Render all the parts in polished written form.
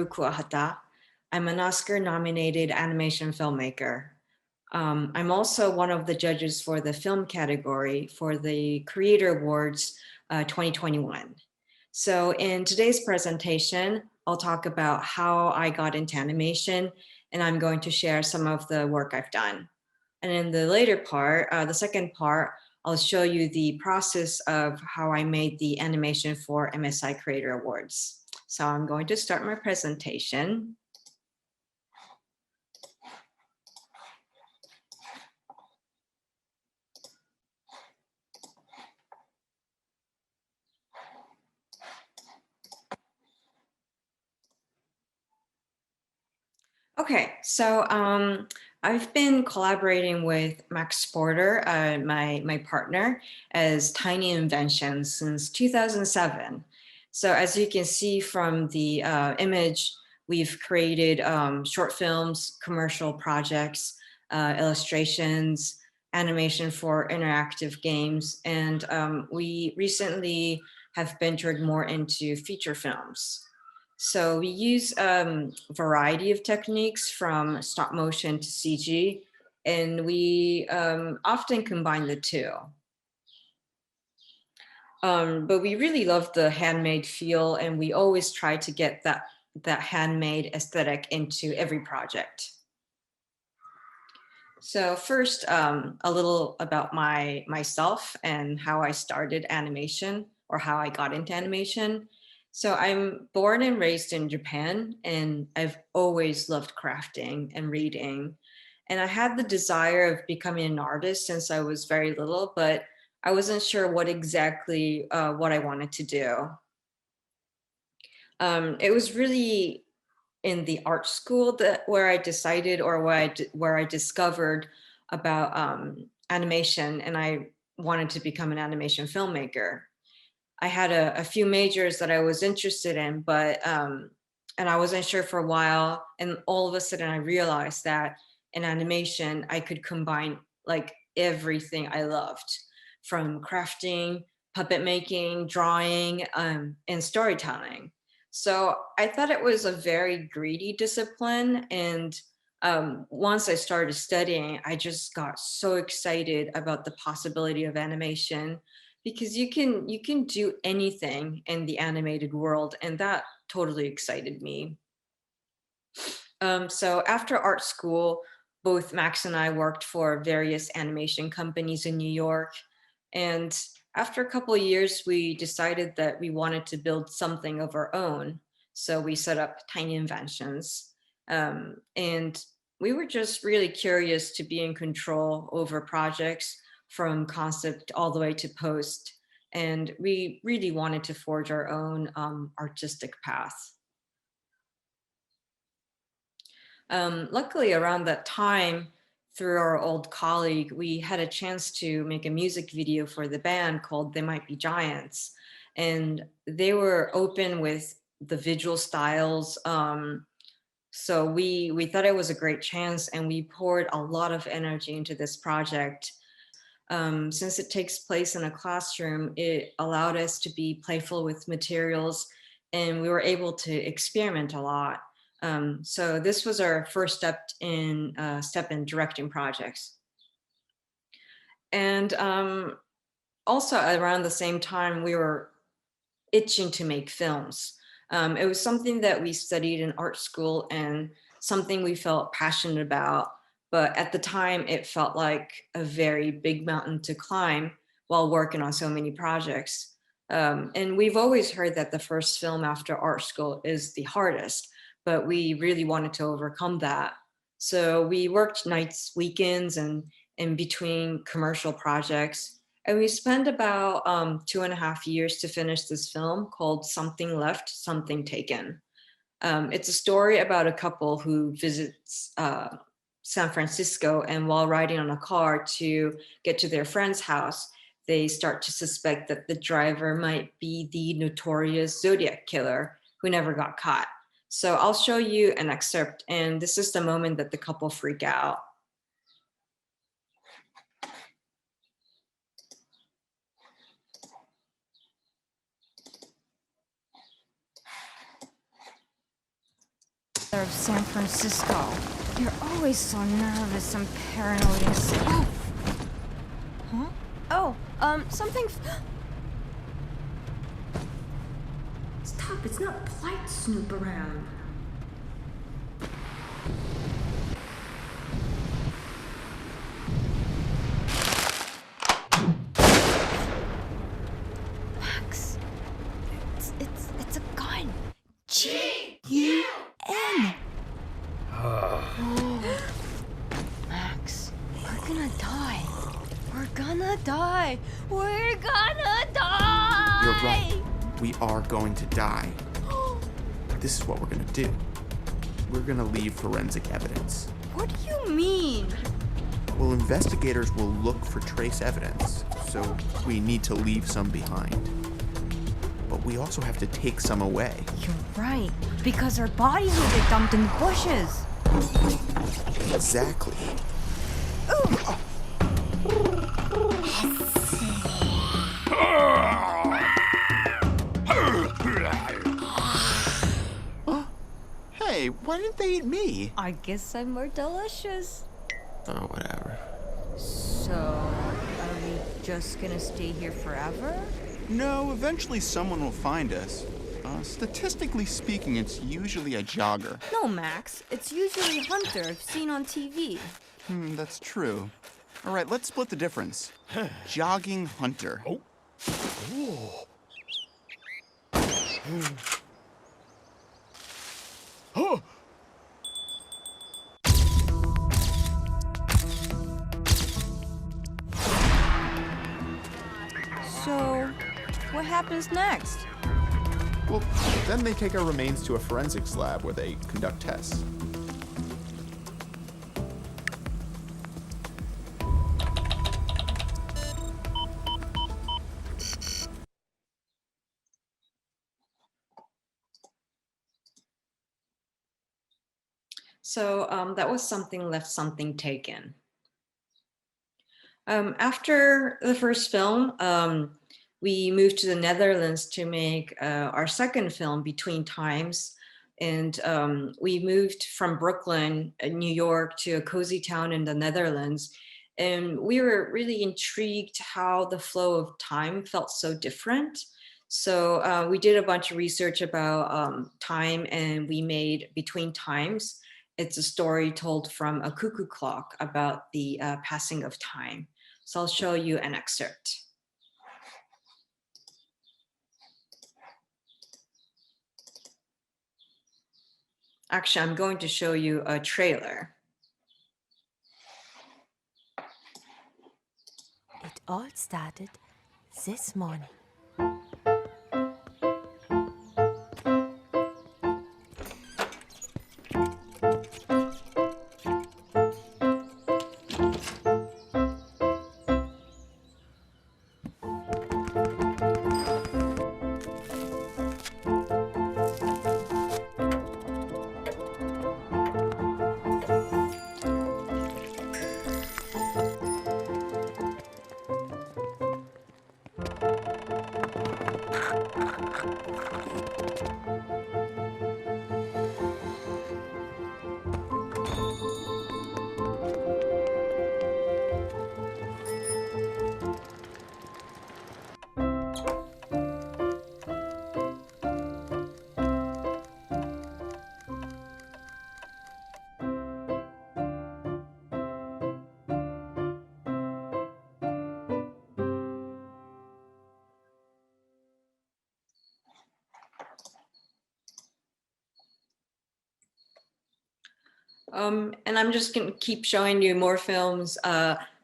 Rus Kuwahata. I'm an Oscar-nominated animation filmmaker. I'm also one of the judges for the film category for the Creator Awards 2021. So in today's presentation, I'll talk about how I got into animation, and I'm going to share some of the work I've done. And in the later part, the second part, I'll show you the process of how I made the animation for MSI Creator Awards. So I'm going to start my presentation. Okay, so I've been collaborating with Max Porter, my partner, as Tiny Inventions since 2007. So as you can see from the image, we've created short films, commercial projects, illustrations, animation for interactive games, and we recently have ventured more into feature films. So we use a variety of techniques from stop motion to CG, and we often combine the two. But we really love the handmade feel, and we always try to get that handmade aesthetic into every project. So first, a little about myself and how I started animation, or how I got into animation. So I'm born and raised in Japan, and I've always loved crafting and reading. And I had the desire of becoming an artist since I was very little, but I wasn't sure what exactly what I wanted to do. It was really in the art school that where I decided, or where I discovered about animation, and I wanted to become an animation filmmaker. I had a few majors that I was interested in, but and I wasn't sure for a while, and all of a sudden I realized that in animation I could combine like everything I loved, from crafting, puppet making, drawing, and storytelling. So I thought it was a very greedy discipline, and once I started studying, I just got so excited about the possibility of animation, because you can do anything in the animated world, and that totally excited me. So after art school, both Max and I worked for various animation companies in New York, and after a couple of years, we decided that we wanted to build something of our own. So we set up Tiny Inventions, and we were just really curious to be in control over projects from concept all the way to post. And we really wanted to forge our own artistic path. Luckily, around that time, through our old colleague, we had a chance to make a music video for the band called They Might Be Giants. And they were open with the visual styles. So we thought it was a great chance, and we poured a lot of energy into this project. Since it takes place in a classroom, it allowed us to be playful with materials, and we were able to experiment a lot. So this was our first step in directing projects. And also around the same time, we were itching to make films. It was something that we studied in art school and something we felt passionate about. But at the time, it felt like a very big mountain to climb while working on so many projects. And we've always heard that the first film after art school is the hardest, but we really wanted to overcome that. So we worked nights, weekends, and in between commercial projects. And we spent about 2.5 years to finish this film called Something Left, Something Taken. It's a story about a couple who visits San Francisco, and while riding on a car to get to their friend's house, they start to suspect that the driver might be the notorious Zodiac killer who never got caught. So I'll show you an excerpt, and this is the moment that the couple freak out. mayor of San Francisco. You're always so nervous and paranoid and oh! Huh? Oh, something... Stop, it's not polite to snoop around. Max, it's a gun. G-U-N. Max, we're gonna die. We're gonna die. We're gonna die. You're right. We are going to die. This is what we're going to do. We're going to leave forensic evidence. What do you mean? Well, investigators will look for trace evidence, so we need to leave some behind. But we also have to take some away. You're right, because our bodies will get dumped in the bushes. Exactly. Hey, why didn't they eat me? I guess I'm more delicious. Oh, whatever. So, are we just gonna stay here forever? No, eventually someone will find us. Statistically speaking, it's usually a jogger. No, Max. It's usually Hunter I've seen on TV. That's true. All right, let's split the difference. Jogging Hunter. Oh. Oh. So, what happens next? Well, then they take our remains to a forensics lab where they conduct tests. So that was Something Left Something Taken. After the first film, we moved to the Netherlands to make our second film, Between Times. And we moved from Brooklyn, New York, to a cozy town in the Netherlands. And we were really intrigued how the flow of time felt so different. So we did a bunch of research about time, and we made Between Times. It's a story told from a cuckoo clock about the passing of time. So I'll show you an excerpt. Actually, I'm going to show you a trailer. It all started this morning. And I'm just going to keep showing you more films.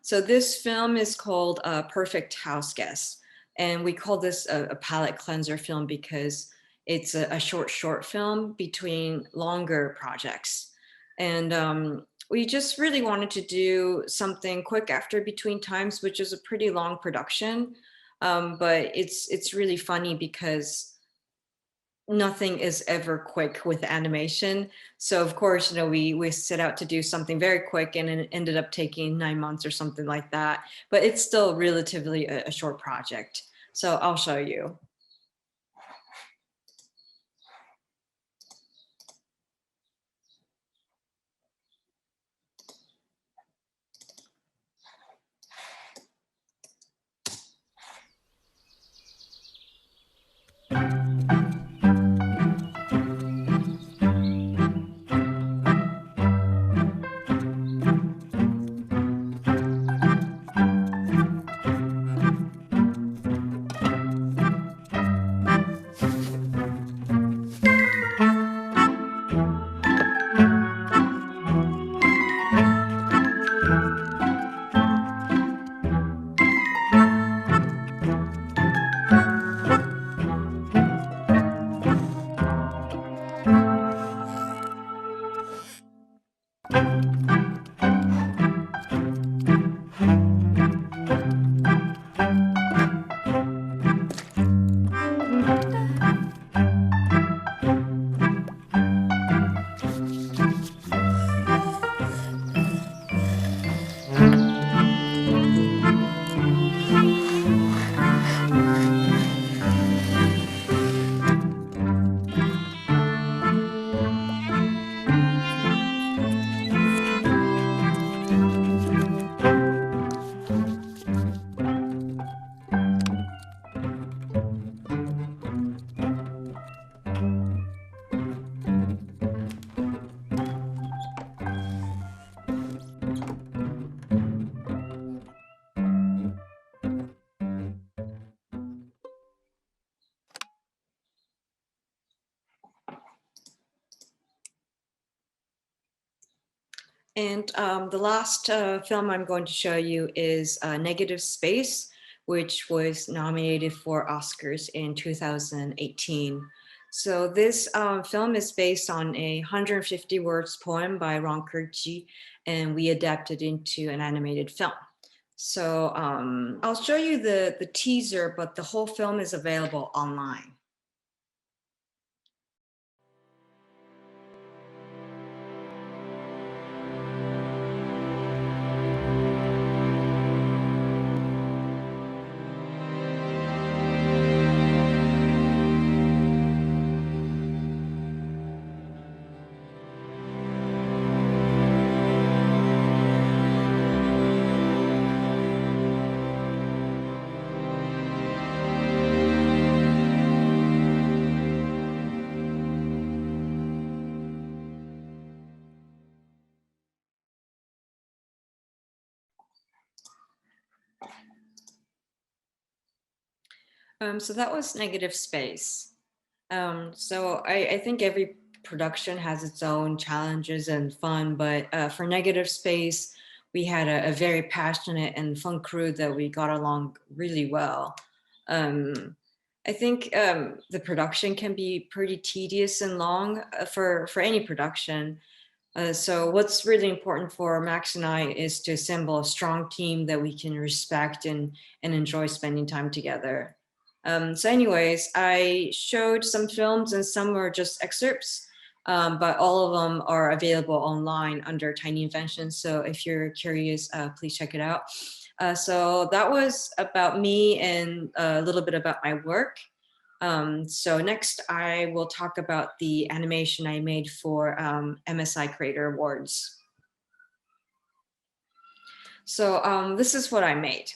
So this film is called Perfect Houseguest. And we call this a palate cleanser film because it's a short film between longer projects. And we just really wanted to do something quick after Between Times, which is a pretty long production. But it's really funny because nothing is ever quick with animation. So of course, we set out to do something very quick, and it ended up taking 9 months or something like that. But it's still relatively a short project. So I'll show you. And the last film I'm going to show you is Negative Space, which was nominated for Oscars in 2018. So this film is based on a 150 words poem by Ron Kurji, and we adapted into an animated film. So I'll show you the teaser, but the whole film is available online. So that was Negative Space. So I think every production has its own challenges and fun, but for Negative Space, we had a very passionate and fun crew that we got along really well. I think the production can be pretty tedious and long for any production. So what's really important for Max and I is to assemble a strong team that we can respect and enjoy spending time together. So anyways, I showed some films and some were just excerpts, but all of them are available online under Tiny Inventions. So if you're curious, please check it out. So that was about me and a little bit about my work. So next I will talk about the animation I made for MSI Creator Awards. So this is what I made.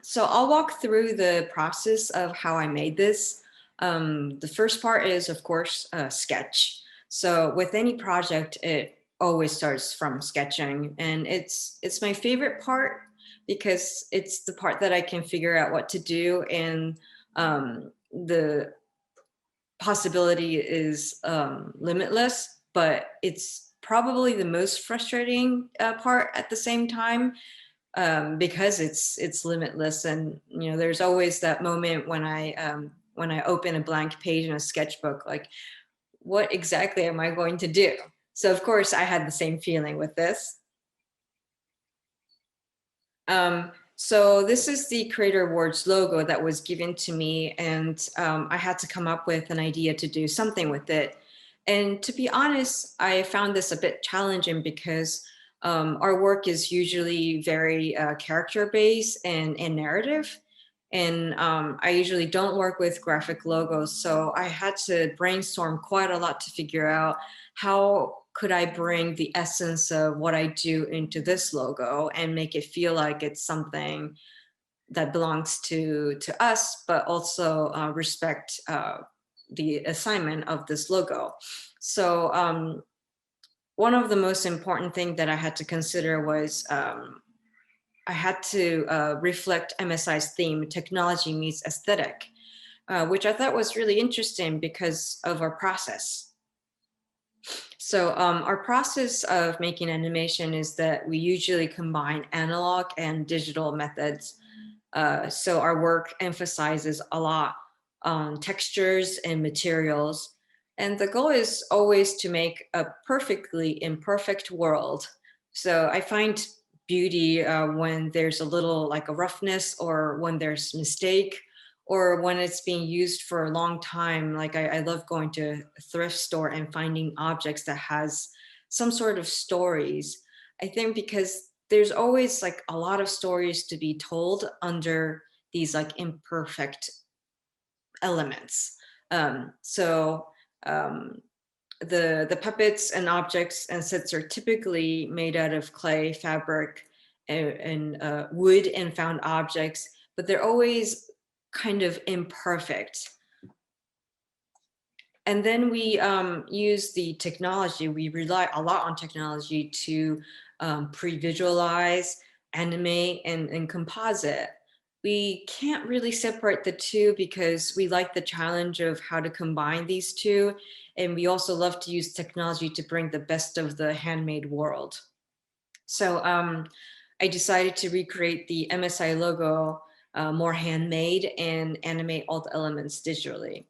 So I'll walk through the process of how I made this. The first part is, of course, a sketch. So with any project, it always starts from sketching, and it's my favorite part because it's the part that I can figure out what to do, and the possibility is limitless, but it's probably the most frustrating part at the same time, because it's limitless. And there's always that moment when I open a blank page in a sketchbook, like, what exactly am I going to do? So of course I had the same feeling with this. So this is the Creator Awards logo that was given to me, and I had to come up with an idea to do something with it. And to be honest, I found this a bit challenging because our work is usually very character-based and narrative. And I usually don't work with graphic logos, so I had to brainstorm quite a lot to figure out how could I bring the essence of what I do into this logo and make it feel like it's something that belongs to us, but also respect the assignment of this logo. So one of the most important things that I had to consider was I had to reflect MSI's theme, technology meets aesthetic, which I thought was really interesting because of our process. So our process of making animation is that we usually combine analog and digital methods. So our work emphasizes a lot on textures and materials. And the goal is always to make a perfectly imperfect world. So I find beauty when there's a little like a roughness, or when there's mistake, or when it's being used for a long time. Like I love going to a thrift store and finding objects that has some sort of stories. I think because there's always like a lot of stories to be told under these like imperfect elements. So the puppets and objects and sets are typically made out of clay, fabric, wood and found objects, but they're always kind of imperfect. And then we use the technology. We rely a lot on technology to pre-visualize, animate, and composite. We can't really separate the two because we like the challenge of how to combine these two. And we also love to use technology to bring the best of the handmade world. So I decided to recreate the MSI logo more handmade and animate all the elements digitally.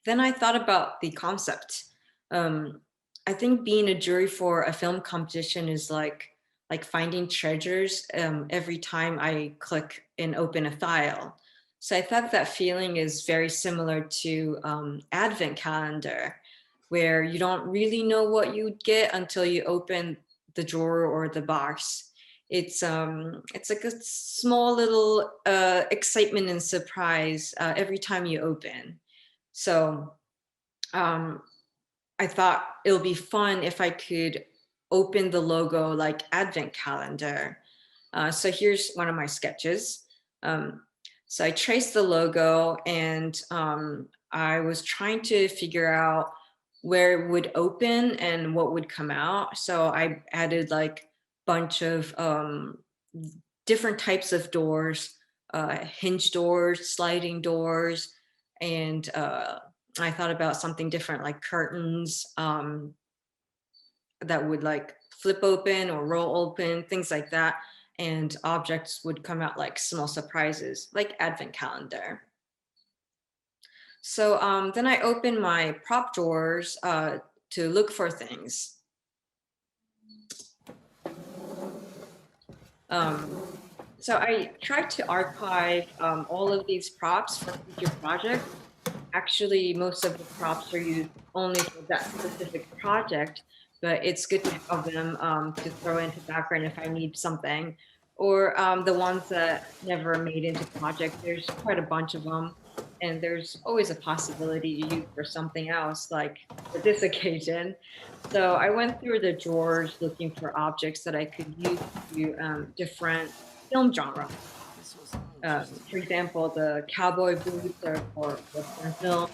Then I thought about the concept. I think being a jury for a film competition is like finding treasures every time I click and open a file. So I thought that feeling is very similar to Advent calendar, where you don't really know what you'd get until you open the drawer or the box. It's like a small little excitement and surprise every time you open. So I thought it'll be fun if I could open the logo like Advent calendar. So here's one of my sketches. So I traced the logo and I was trying to figure out where it would open and what would come out. So I added like bunch of different types of doors, hinge doors, sliding doors, and I thought about something different like curtains that would like flip open or roll open, things like that. And objects would come out like small surprises, like Advent calendar. So then I opened my prop drawers to look for things. So I tried to archive all of these props for future projects. Actually, most of the props are used only for that specific project, but it's good to have them to throw into background if I need something. Or the ones that never made into project, there's quite a bunch of them. And there's always a possibility to use for something else, like for this occasion. So I went through the drawers looking for objects that I could use to different film genres. For example, the cowboy boots are for Western film,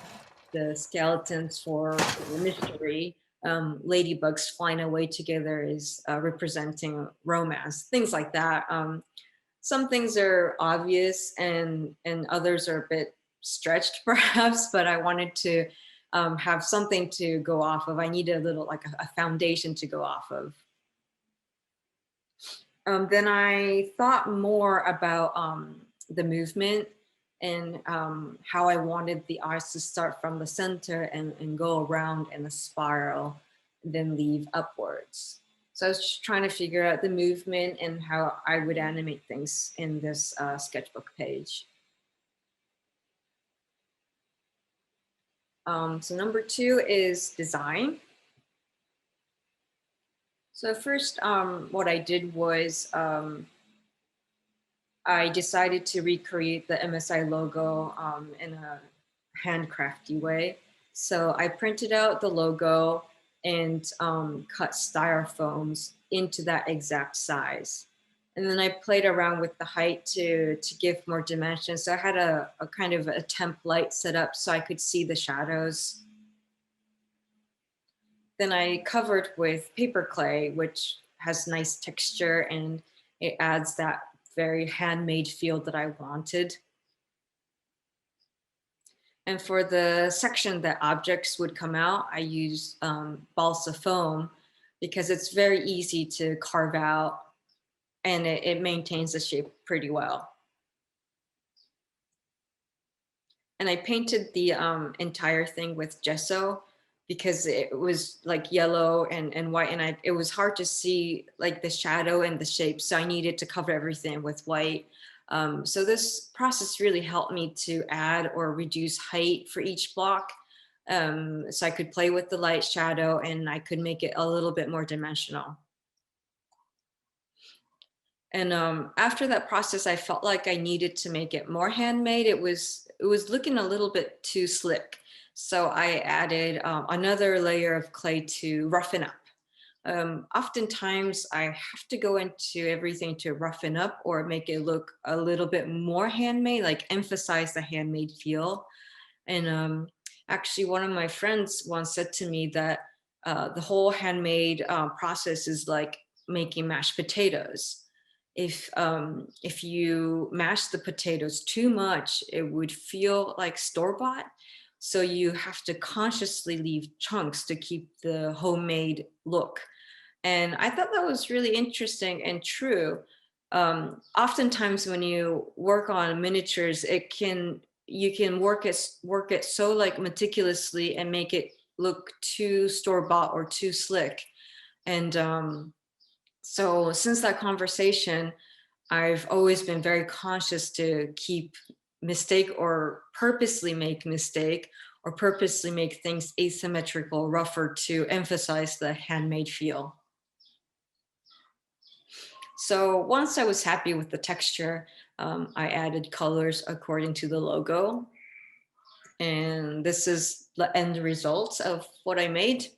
the skeletons for mystery, ladybugs flying away together is representing romance, things like that. Some things are obvious and others are a bit stretched perhaps, but I wanted to have something to go off of. I needed a little like a foundation to go off of. Then I thought more about the movement and how I wanted the eyes to start from the center and go around in a spiral, then leave upwards. So I was just trying to figure out the movement and how I would animate things in this sketchbook page. So number 2 is design. So first, what I did was I decided to recreate the MSI logo in a handcrafty way. So I printed out the logo and cut styrofoams into that exact size. And then I played around with the height to give more dimension. So I had a kind of a temp light set up so I could see the shadows. Then I covered with paper clay, which has nice texture and it adds that very handmade feel that I wanted. And for the section that objects would come out, I used balsa foam because it's very easy to carve out and it maintains the shape pretty well. And I painted the entire thing with gesso because it was like yellow and white and it was hard to see like the shadow and the shape. So I needed to cover everything with white. So this process really helped me to add or reduce height for each block. So I could play with the light shadow and I could make it a little bit more dimensional. And after that process, I felt like I needed to make it more handmade. It was looking a little bit too slick. So I added another layer of clay to roughen up. Oftentimes I have to go into everything to roughen up or make it look a little bit more handmade, like emphasize the handmade feel. And actually, one of my friends once said to me that the whole handmade process is like making mashed potatoes. If you mash the potatoes too much, it would feel like store-bought. So you have to consciously leave chunks to keep the homemade look. And I thought that was really interesting and true. Oftentimes when you work on miniatures, you can work it so like meticulously and make it look too store-bought or too slick. And so since that conversation, I've always been very conscious to keep mistake or purposely make mistake or purposely make things asymmetrical, rougher to emphasize the handmade feel. So once I was happy with the texture, I added colors according to the logo. And this is the end result of what I made.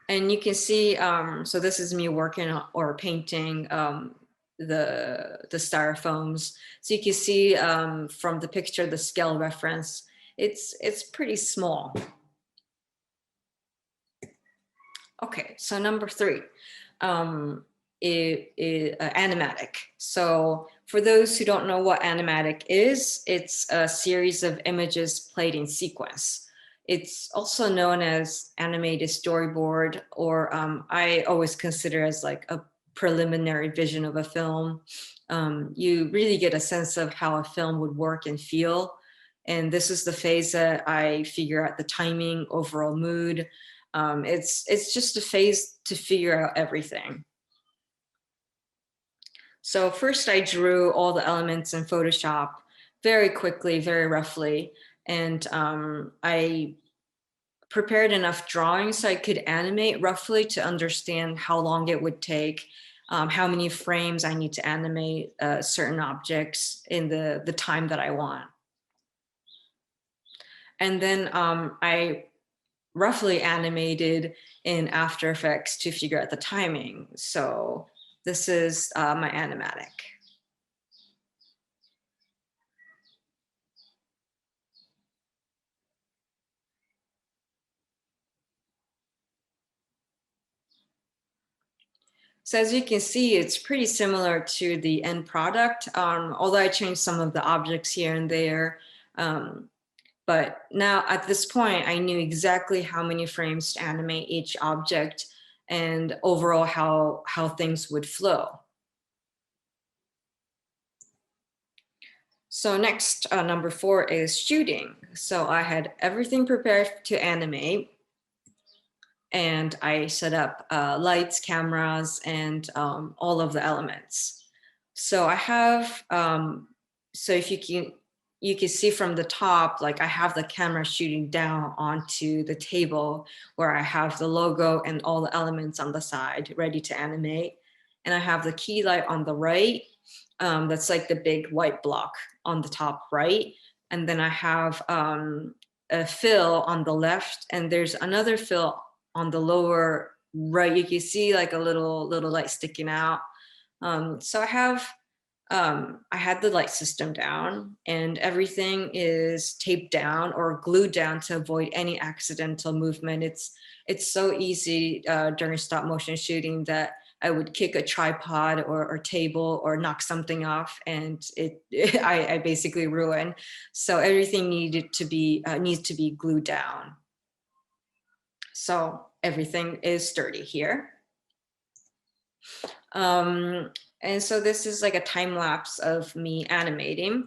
And you can see, so this is me working on, or painting the styrofoams. So you can see from the picture, the scale reference, it's pretty small. Okay, so number 3, Animatic. So for those who don't know what Animatic is, it's a series of images played in sequence. It's also known as animated storyboard, or I always consider as like a preliminary vision of a film. You really get a sense of how a film would work and feel. And this is the phase that I figure out the timing, overall mood. It's just a phase to figure out everything. So first I drew all the elements in Photoshop very quickly, very roughly. And I prepared enough drawings so I could animate roughly to understand how long it would take, how many frames I need to animate certain objects in the time that I want. And then I roughly animated in After Effects to figure out the timing. So this is my animatic. So as you can see, it's pretty similar to the end product, although I changed some of the objects here and there. But now at this point, I knew exactly how many frames to animate each object and overall how things would flow. So next, number 4 is shooting. So I had everything prepared to animate, and I set up lights, cameras, and all of the elements. So I have, so if you can see from the top, like I have the camera shooting down onto the table where I have the logo and all the elements on the side ready to animate. And I have the key light on the right. That's like the big white block on the top right. And then I have a fill on the left, and there's another fill on the lower right. You can see like a little light sticking out. So I had the light system down, and everything is taped down or glued down to avoid any accidental movement. It's so easy during stop motion shooting that I would kick a tripod or table or knock something off, and I basically ruin. So everything needs to be glued down. So everything is sturdy here. And so this is like a time lapse of me animating.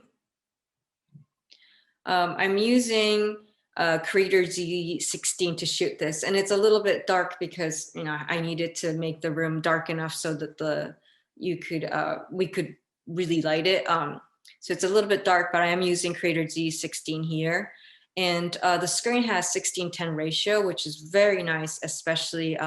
I'm using Creator Z16 to shoot this, and it's a little bit dark because I needed to make the room dark enough so that we could really light it. So it's a little bit dark, but I am using Creator Z16 here. And the screen has 16:10 ratio, which is very nice, especially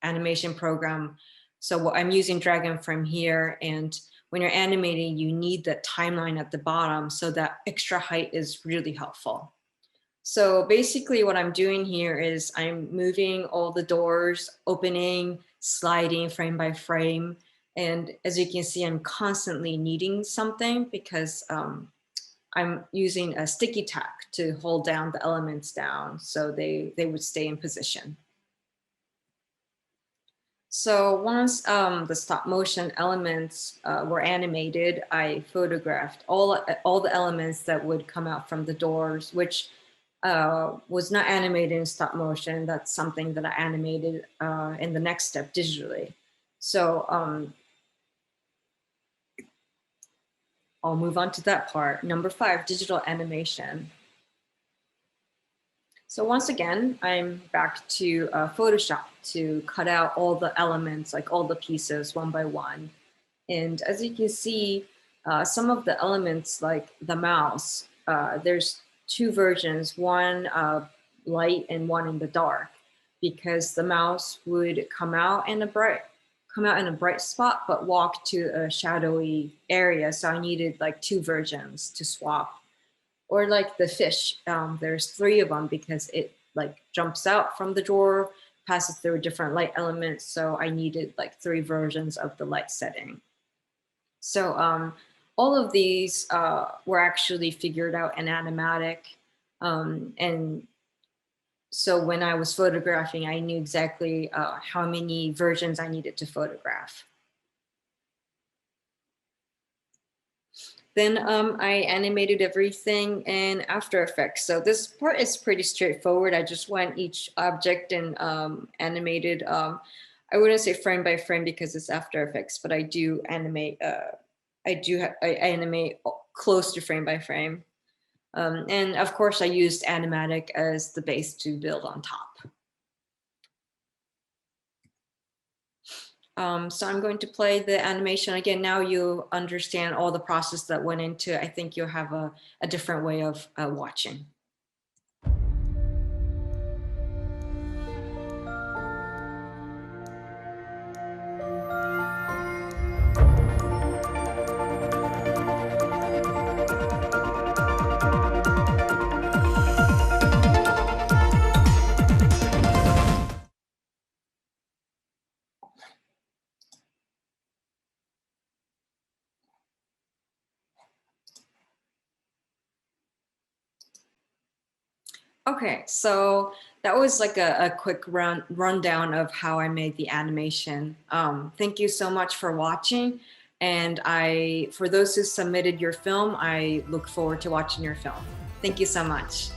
animation program. So I'm using Dragon Frame here, and when you're animating, you need that timeline at the bottom, so that extra height is really helpful. So basically what I'm doing here is I'm moving all the doors, opening, sliding frame by frame. And as you can see, I'm constantly kneading something because I'm using a sticky tack to hold down the elements down so they would stay in position. So once the stop motion elements were animated, I photographed all the elements that would come out from the doors, which was not animated in stop motion. That's something that I animated in the next step digitally. So I'll move on to that part. Number 5, digital animation. So once again, I'm back to Photoshop to cut out all the elements, like all the pieces one by one. And as you can see, some of the elements like the mouse, there's 2 versions, one light and one in the dark, because the mouse would come out in a bright spot, but walk to a shadowy area. So I needed like 2 versions to swap. Or like the fish, there's 3 of them because it like jumps out from the drawer, passes through different light elements. So I needed like 3 versions of the light setting. So all of these were actually figured out in Animatic. And so when I was photographing, I knew exactly how many versions I needed to photograph. Then I animated everything in After Effects. So this part is pretty straightforward. I just went each object and animated. I wouldn't say frame by frame because it's After Effects, but I do animate. I animate close to frame by frame. And of course, I used Animatic as the base to build on top. So I'm going to play the animation again. Now you understand all the process that went into it. I think you'll have a different way of watching. Okay, so that was like a quick rundown of how I made the animation. Thank you so much for watching. And for those who submitted your film, I look forward to watching your film. Thank you so much.